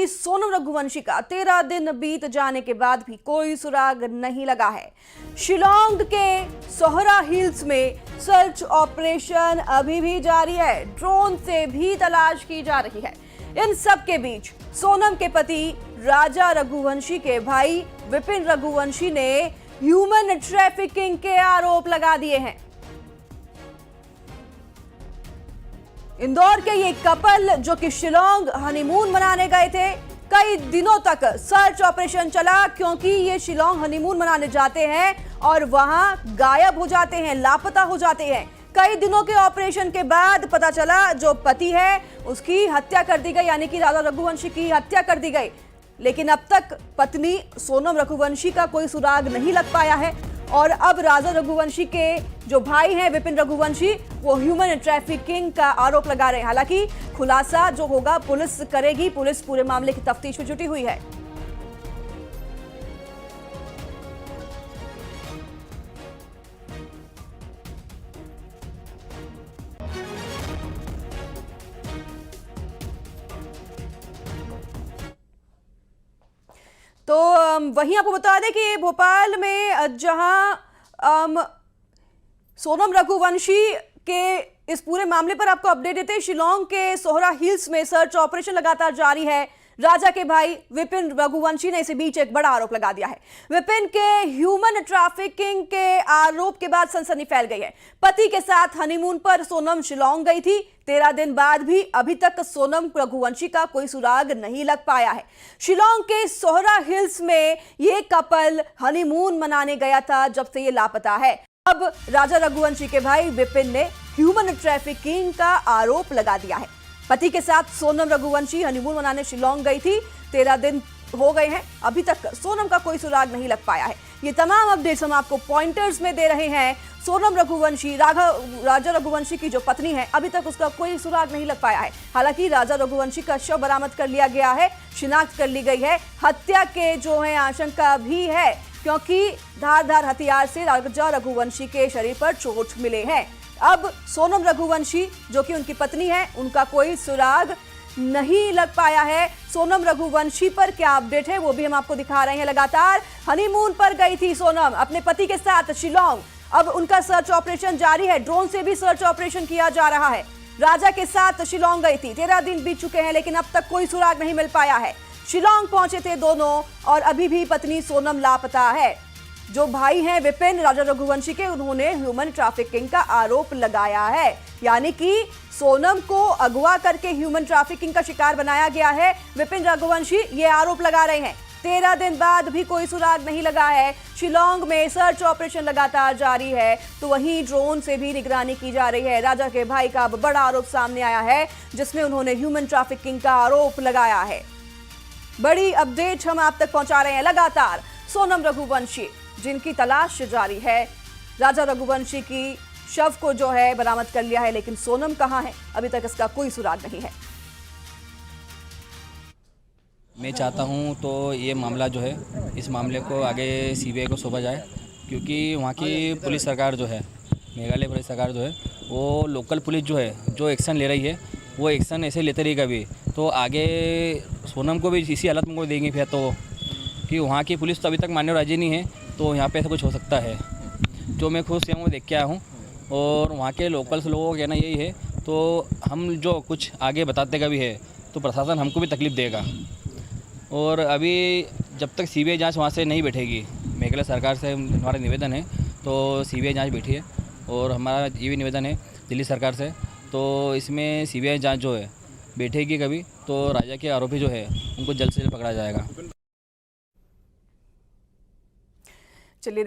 कि सोनम रघुवंशी का 13 दिन बीत जाने के बाद भी कोई सुराग नहीं लगा है। शिलांग के सोहरा हिल्स में सर्च ऑपरेशन अभी भी जारी है, ड्रोन से भी तलाश की जा रही है। इन सब के बीच सोनम के पति राजा रघुवंशी के भाई विपिन रघुवंशी ने ह्यूमन ट्रैफिकिंग के आरोप लगा दिए हैं। इंदौर के ये कपल जो कि शिलांग हनीमून मनाने गए थे, कई दिनों तक सर्च ऑपरेशन चला क्योंकि ये शिलांग हनीमून मनाने जाते हैं और वहां गायब हो जाते हैं, लापता हो जाते हैं। कई दिनों के ऑपरेशन के बाद पता चला जो पति है उसकी हत्या कर दी गई, यानी कि राजा रघुवंशी की हत्या कर दी गई। लेकिन अब तक पत्नी सोनम रघुवंशी का कोई सुराग नहीं लग पाया है और अब राजा रघुवंशी के जो भाई हैं विपिन रघुवंशी, वो ह्यूमन ट्रैफिकिंग का आरोप लगा रहे हैं। हालांकि खुलासा जो होगा पुलिस करेगी, पुलिस पूरे मामले की तफ्तीश में जुटी हुई है। तो वहीं आपको बता दें कि भोपाल में जहां सोनम रघुवंशी के इस पूरे मामले पर आपको अपडेट देते हैं, शिलांग के सोहरा हिल्स में सर्च ऑपरेशन लगातार जारी है। राजा के भाई विपिन रघुवंशी ने इसी बीच एक बड़ा आरोप लगा दिया है। विपिन के ह्यूमन ट्रैफिकिंग के आरोप के बाद सनसनी फैल गई है। पति के साथ हनीमून पर सोनम शिलांग गई थी, 13 दिन बाद भी अभी तक सोनम रघुवंशी का कोई सुराग नहीं लग पाया है। शिलांग के सोहरा हिल्स में ये कपल हनीमून मनाने गया था जब से ये लापता है। अब राजा रघुवंशी के भाई विपिन ने ह्यूमन ट्रैफिकिंग का आरोप लगा दिया है। पति के साथ सोनम रघुवंशी हनीमून मनाने शिलांग गई थी, 13 दिन हो गए हैं, अभी तक सोनम का कोई सुराग नहीं लग पाया है। ये तमाम अपडेट्स हम आपको पॉइंटर्स में दे रहे हैं। सोनम रघुवंशी राजा रघुवंशी की जो पत्नी है, अभी तक उसका कोई सुराग नहीं लग पाया है। हालांकि राजा रघुवंशी का शव बरामद कर लिया गया है, शिनाख्त कर ली गई है। हत्या के जो है आशंका भी है क्योंकि धारदार हथियार से राजा रघुवंशी के शरीर पर चोट मिले हैं। अब सोनम रघुवंशी जो कि उनकी पत्नी है, उनका कोई सुराग नहीं लग पाया है। सोनम रघुवंशी पर क्या अपडेट है वो भी हम आपको दिखा रहे हैं। लगातार हनीमून पर गई थी सोनम अपने पति के साथ शिलांग, अब उनका सर्च ऑपरेशन जारी है, ड्रोन से भी सर्च ऑपरेशन किया जा रहा है। राजा के साथ शिलांग गई थी, 13 दिन बीत चुके हैं लेकिन अब तक कोई सुराग नहीं मिल पाया है। शिलांग पहुंचे थे दोनों और अभी भी पत्नी सोनम लापता है। जो भाई हैं विपिन राजा रघुवंशी के, उन्होंने ह्यूमन ट्रैफिकिंग का आरोप लगाया है, यानी कि सोनम को अगवा करके ह्यूमन ट्रैफिकिंग का शिकार बनाया गया है। विपिन रघुवंशी ये आरोप लगा रहे हैं। 13 दिन बाद भी कोई सुराग नहीं लगा है। शिलांग में सर्च ऑपरेशन लगातार जारी है, तो वहीं ड्रोन से भी निगरानी की जा रही है। राजा के भाई का अब बड़ा आरोप सामने आया है जिसमें उन्होंने ह्यूमन ट्रैफिकिंग का आरोप लगाया है। बड़ी अपडेट हम आप तक पहुंचा रहे हैं लगातार। सोनम रघुवंशी जिनकी तलाश जारी है, राजा रघुवंशी की शव को जो है बरामद कर लिया है, लेकिन सोनम कहां है अभी तक इसका कोई सुराग नहीं है। मैं चाहता हूं तो ये मामला जो है, इस मामले को आगे सीबीआई को सौंपा जाए क्योंकि वहां की पुलिस सरकार जो है, मेघालय पुलिस सरकार जो है, वो लोकल पुलिस जो है जो एक्शन ले रही है वो एक्शन ऐसे लेते रहेगा भी तो आगे सोनम को भी इसी हालत में देंगे फिर तो, कि वहाँ की पुलिस तो अभी तक मानने राजी नहीं है, तो यहाँ पे ऐसा कुछ हो सकता है। जो मैं खुद से देख के आया हूँ और वहाँ के लोकल्स लोगों का कहना यही है, तो हम जो कुछ आगे बताते का भी है तो प्रशासन हमको भी तकलीफ़ देगा। और अभी जब तक सीबीआई जांच वहाँ से नहीं बैठेगी, मेघालय सरकार से हमारा निवेदन है तो सीबीआई जांच बैठी है और हमारा ये भी निवेदन है दिल्ली सरकार से, तो इसमें सीबीआई जांच जो है बैठेगी कभी तो राजा के आरोपी जो है उनको जल्द से जल्द पकड़ा जाएगा। चलिए